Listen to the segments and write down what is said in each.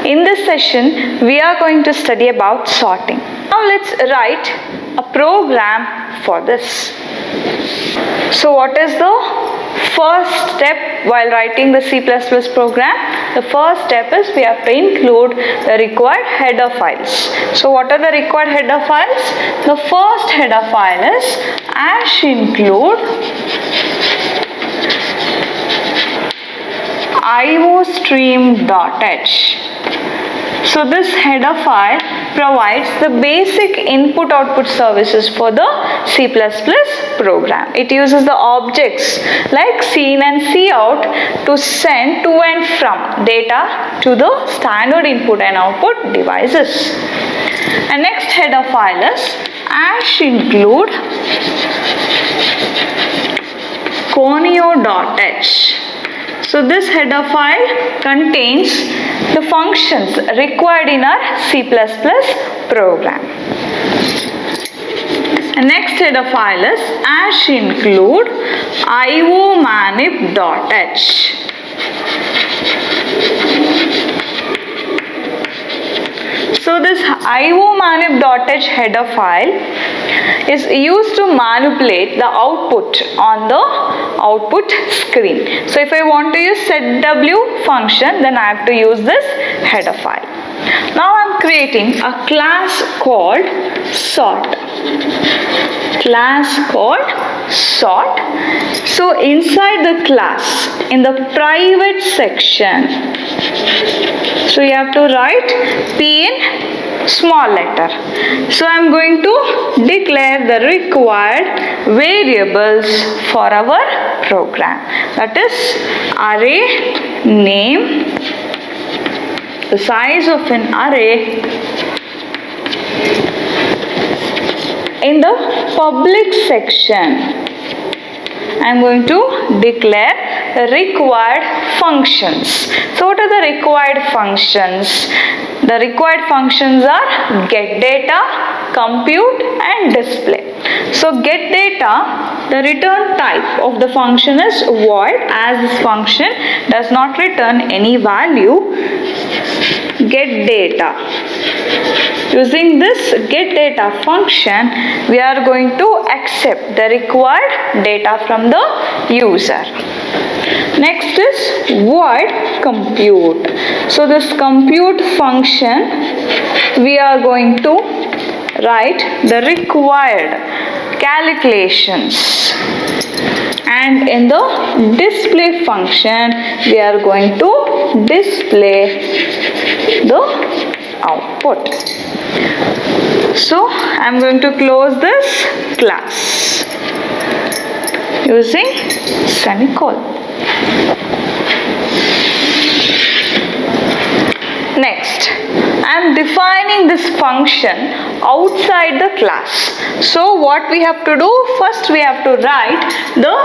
In this session, we are going to study about sorting. Now let's write a program for this. So what is the first step while writing the C++ program? The first step is we have to include the required header files. So what are the required header files? The first header file is --include iostream.h. So this header file provides the basic input-output services for the C++ program. It uses the objects like scene and cout to send to and from data to the standard input and output devices. And next header file is --include conio.h. So this header file contains the functions required in our C++ program. And next header file is --include iomanip.h. So this iomanip.h header file is used to manipulate the output on the output screen. So if I want to use setw function, then I have to use this header file. Now I am creating a class called sort. So inside the class, in the private section, so you have to write P in small letter. So I am going to declare the required variables for our program. That is array name, the size of an array. In the public section, I am going to declare the required functions. So what are the required functions? The required functions are get data, compute and display. So get data, the return type of the function is void, as this function does not return any value. Get data. Using this get data function, we are going to accept the required data from the user. Next is void compute. So this compute function, we are going to write the required calculations. And in the display function, we are going to display the output. So I am going to close this class using semicolon. Next, I am defining this function outside the class. So what we have to do? First we have to write the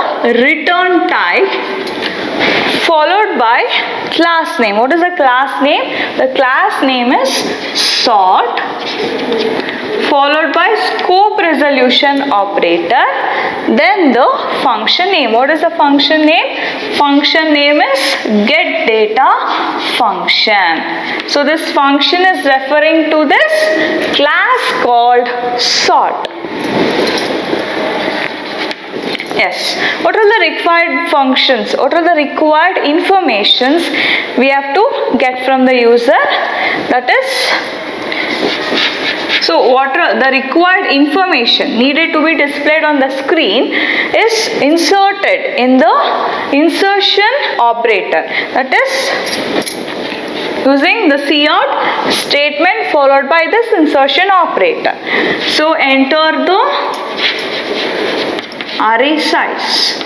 return type followed by class name. What is the class name? The class name is sort followed by scope resolution operator, then the function name. What is the function name? Function name is get data function. So this function is referring to this class called sort. Yes. What are the required functions? What are the required informations we have to get from the user? That is, so what are the required information needed to be displayed on the screen is inserted in the insertion operator. That is, using the cout statement followed by this insertion operator. So enter the array size.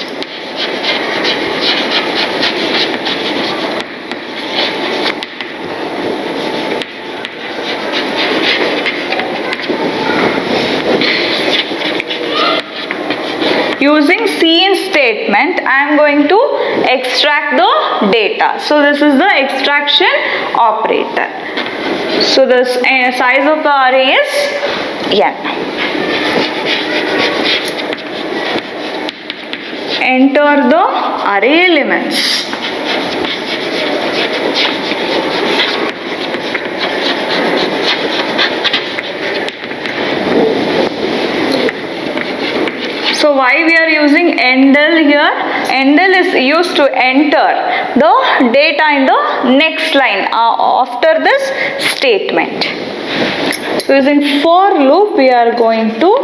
Using cin statement, I am going to extract the data. So this is the extraction operator. So the size of the array is n. Enter the array elements. endl here. Endl is used to enter the data in the next line after this statement. So using for loop, we are going to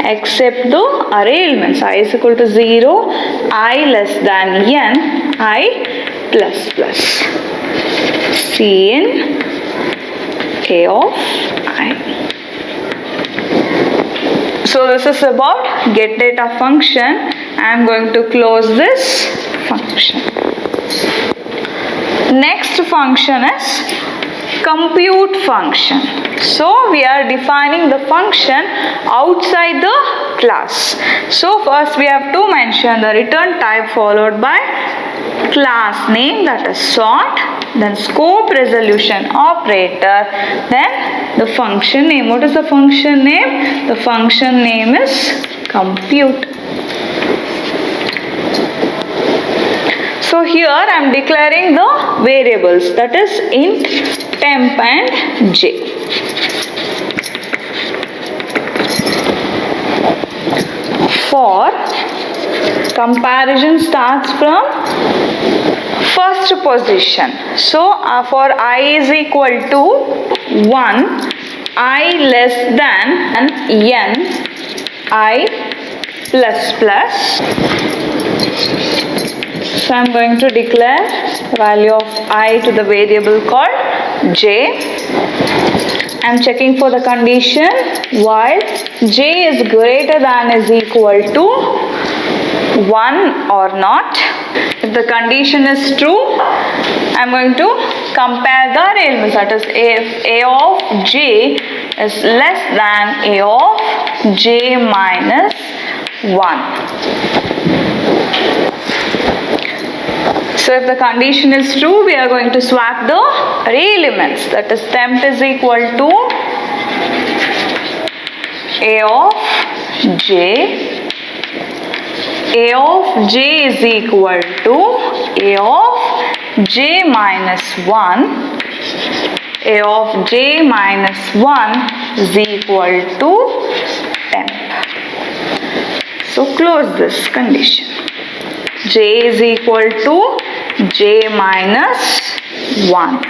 accept the array elements. I is equal to 0, I less than n, I plus plus. Cin a of I. So this is about get data function. I am going to close this function. Next function is compute function. So we are defining the function outside the class. So first we have to mention the return type followed by class name, that is sort, then scope resolution operator, then the function name. What is the function name? The function name is compute. So here I am declaring the variables, that is int, temp and j. For comparison starts from first position. So for I is equal to 1, I less than n, I plus plus. So I am going to declare value of I to the variable called j. I am checking for the condition while j is greater than is equal to 1 or not. If the condition is true, I am going to compare the array elements, that is if a of j is less than a of j minus 1. So if the condition is true, we are going to swap the array elements, that is temp is equal to a of j, a of j is equal to a of j minus 1, a of j minus 1 is equal to temp. So close this condition. J is equal to j minus 1.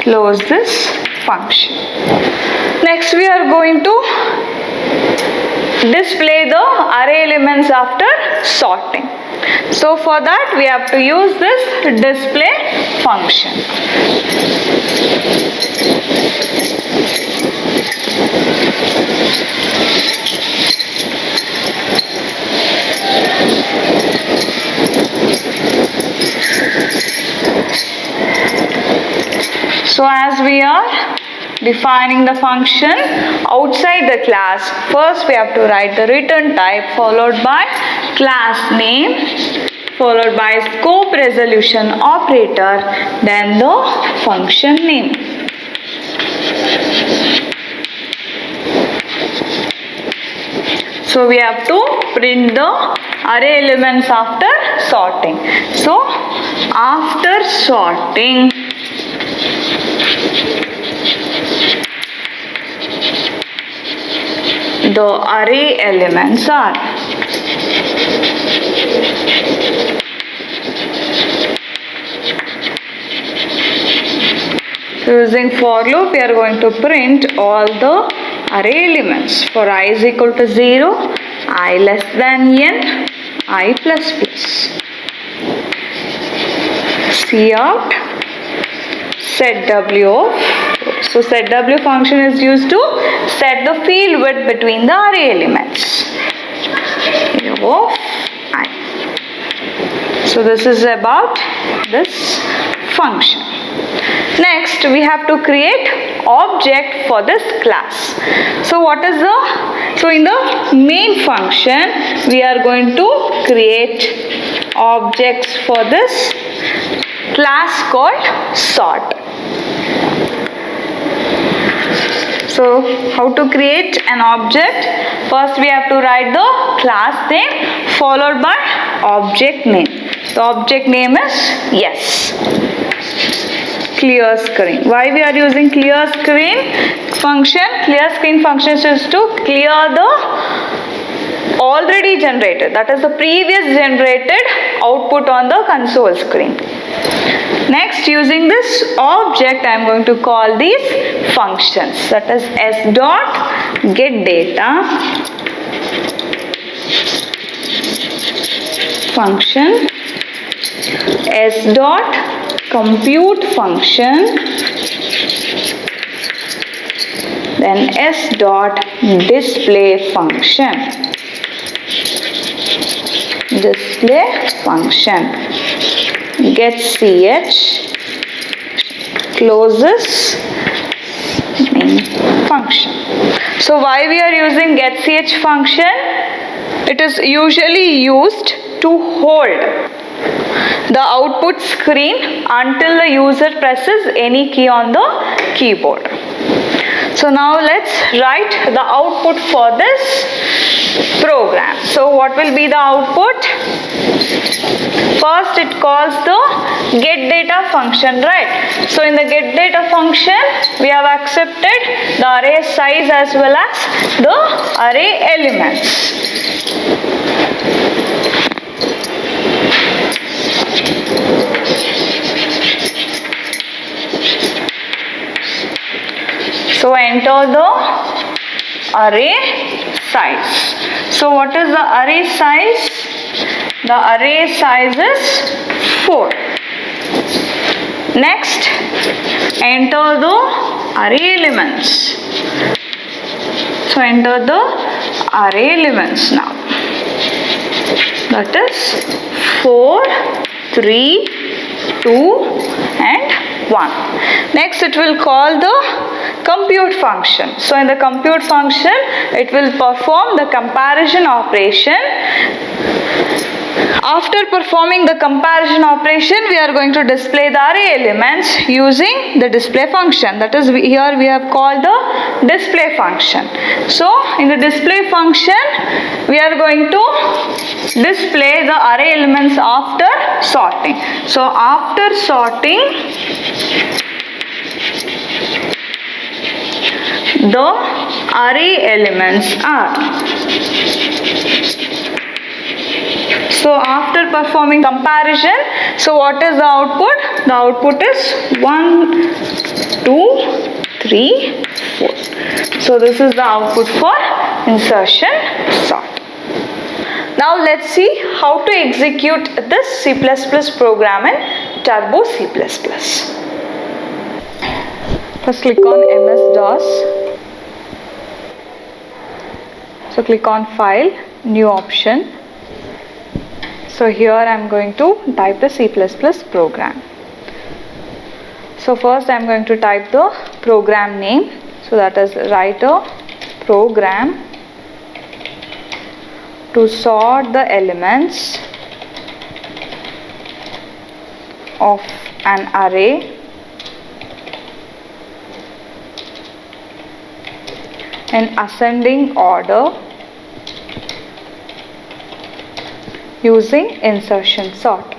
Close this function. Next we are going to display the array elements after sorting. So for that we have to use this display function. So as we are defining the function outside the class, first we have to write the return type followed by class name followed by scope resolution operator, then the function name. So we have to print the array elements after sorting. So after sorting, the array elements are using for loop, we are going to print all the array elements. For I is equal to 0, I less than n, I plus plus. Cout set w of. So set w function is used to set the field width between the array elements of I. So this is about this function. Next we have to create object for this class. So what is in the main function we are going to create objects for this class called sort. So how to create an object? First we have to write the class name followed by object name. The object name is yes. Clear screen. Why we are using clear screen? function, clear screen function is to clear the already generated, that is the previous generated output on the console screen. Next, using this object, I am going to call these functions, that is s dot get data function, s dot compute function, then s dot display function. Display function, get ch closes main function. So why we are using get ch function? It is usually used to hold the output screen until the user presses any key on the keyboard. So now let's write the output for this program. So what will be the output? First it calls the get data function, right? So in the get data function we have accepted the array size as well as the array elements. So enter the array size. So what is the array size? The array size is 4. Next, enter the array elements. So enter the array elements now. That is 4, 3, 2 and 1. Next it will call the compute function. So in the compute function it will perform the comparison operation. After performing the comparison operation we are going to display the array elements using the display function. That is here we have called the display function. So in the display function we are going to display the array elements after sorting. So after sorting the array elements are. So after performing comparison, so what is the output? The output is 1, 2, 3, 4. So this is the output for insertion sort. Now let's see how to execute this C++ program in Turbo C++. First click on MS-DOS. So click on File, New Option. So here I am going to type the C++ program. So first I am going to type the program name. So that is write a program to sort the elements of an array in ascending order using insertion sort.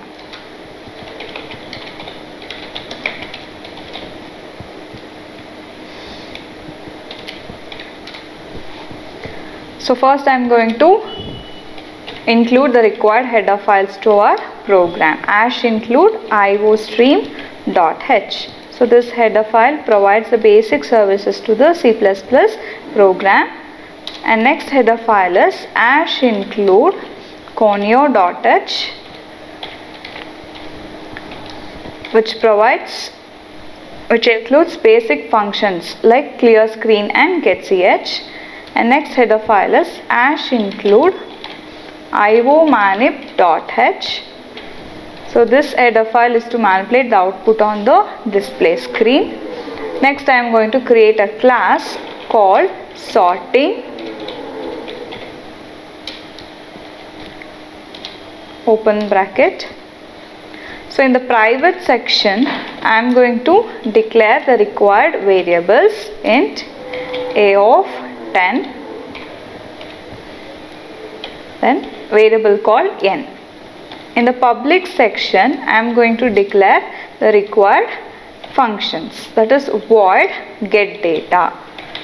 So first I am going to include the required header files to our program. #include iostream.h. So this header file provides the basic services to the C++ program, and next header file is #include conio.h, which includes basic functions like clear screen and getch, and next header file is #include iomanip.h. So this header file is to manipulate the output on the display screen. Next I am going to create a class called sorting, open bracket. So in the private section I am going to declare the required variables int a of 10, then variable called n. In the public section I am going to declare the required functions, that is void get data.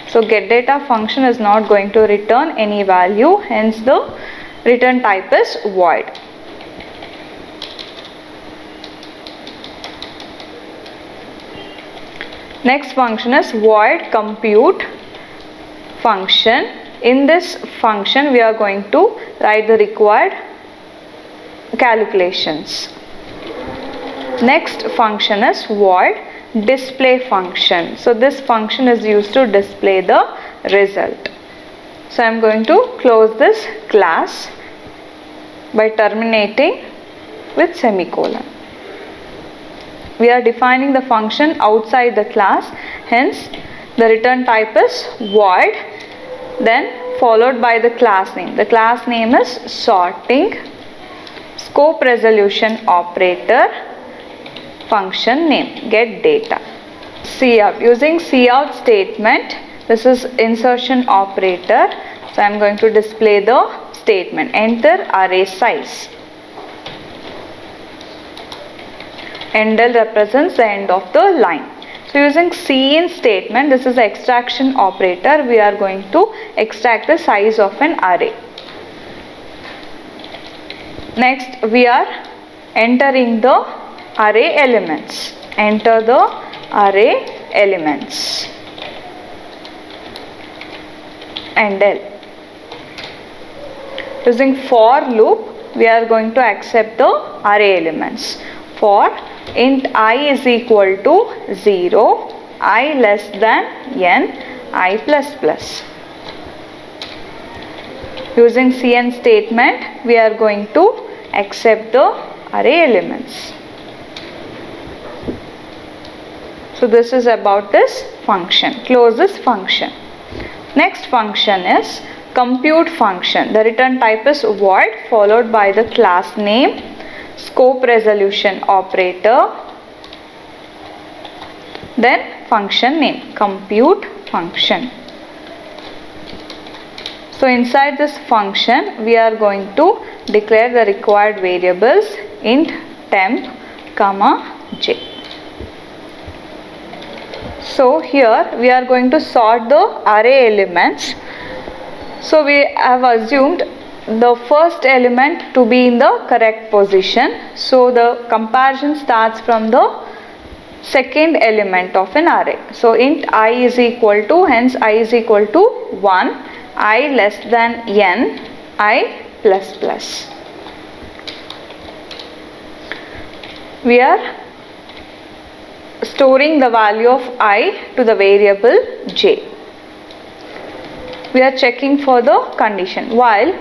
So getData function is not going to return any value, hence the return type is void. Next function is void compute function. In this function we are going to write the required calculations. Next function is void display function. So this function is used to display the result. So I am going to close this class by terminating with semicolon. We are defining the function outside the class, hence the return type is void, then followed by the class name. The class name is sorting scope resolution operator, function name getData. Cout, using cout statement, this is insertion operator. So I am going to display the statement, enter array size. Endl represents the end of the line. So using cin statement, this is the extraction operator. We are going to extract the size of an array. Next we are entering the array elements. Enter the array elements. Endl. Using for loop, we are going to accept the array elements. For int I is equal to 0, I less than n, I plus plus. Using cin statement, we are going to accept the array elements. So this is about this function. Close this function. Next function is compute function. The return type is void followed by the class name, scope resolution operator, then function name, compute function. So inside this function we are going to declare the required variables int temp, j. So here we are going to sort the array elements. So we have assumed the first element to be in the correct position. So the comparison starts from the second element of an array. So int I is equal to, hence I is equal to 1, I less than n, I plus plus. We are storing the value of I to the variable j. We are checking for the condition. While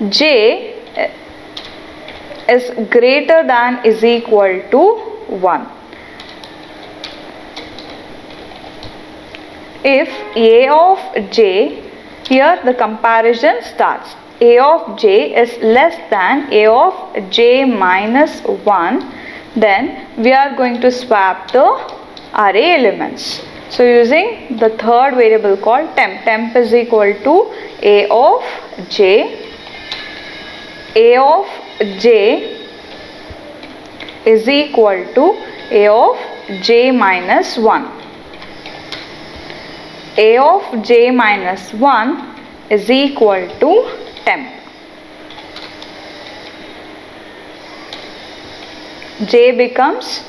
j is greater than is equal to 1. If a of j, here the comparison starts. A of j is less than a of j minus 1, then we are going to swap the array elements. So using the third variable called temp. Temp is equal to a of j. A of j is equal to a of j minus 1. A of j minus 1 is equal to temp. J becomes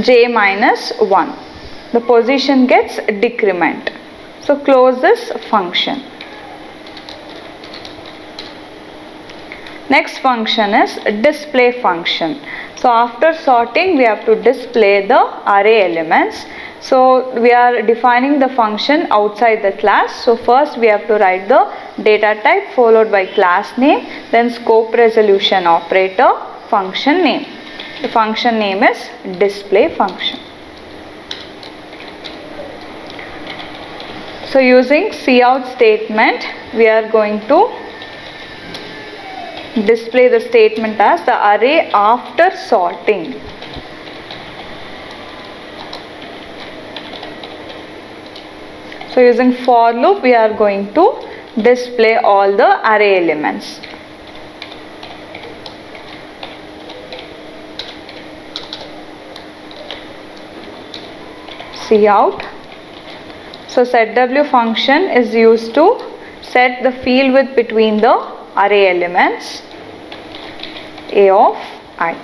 j minus 1. The position gets decrement. So close this function. Next function is display function. So after sorting we have to display the array elements. So we are defining the function outside the class. So first we have to write the data type followed by class name, then scope resolution operator, function name. The function name is display function. So using cout statement we are going to display the statement as the array after sorting. So using for loop we are going to display all the array elements. Cout So setW function is used to set the field width between the array elements A of I.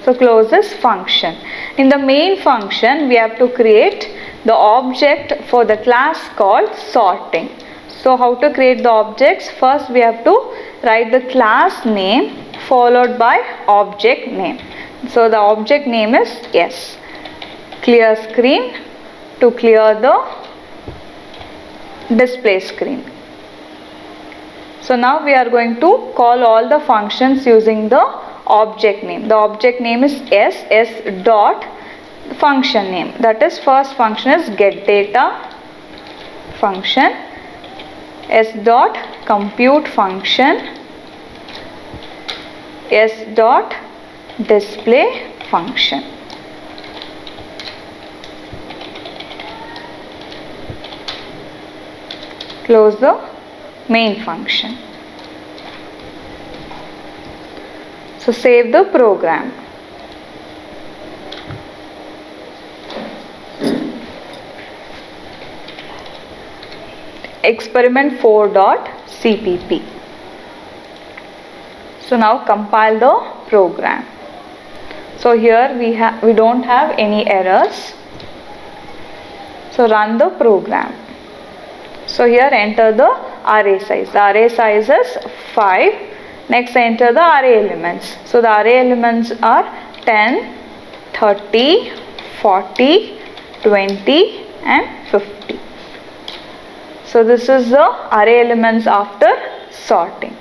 So close this function. In the main function, we have to create the object for the class called sorting. So how to create the objects? First we have to write the class name followed by object name. So the object name is S. Clear screen to clear the display screen. So now we are going to call all the functions using the object name. The object name is S dot function name. That is, first function is get data function, S dot compute function, S dot display function. Close the main function. So save the program. Experiment 4.cpp. So now compile the program. So here we don't have any errors. So run the program. So here enter the array size. The array size is 5. Next enter the array elements. So the array elements are 10, 30, 40, 20 and 50. So this is the array elements after sorting.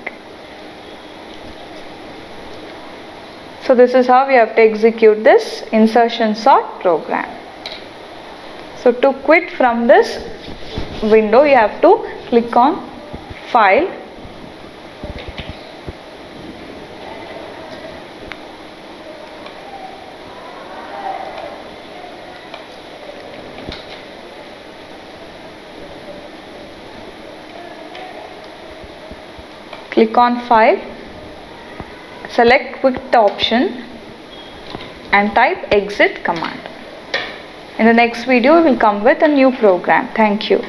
So this is how we have to execute this insertion sort program. So to quit from this window, you have to click on File, select quit option and type exit command. In the next video we will come with a new program. Thank you.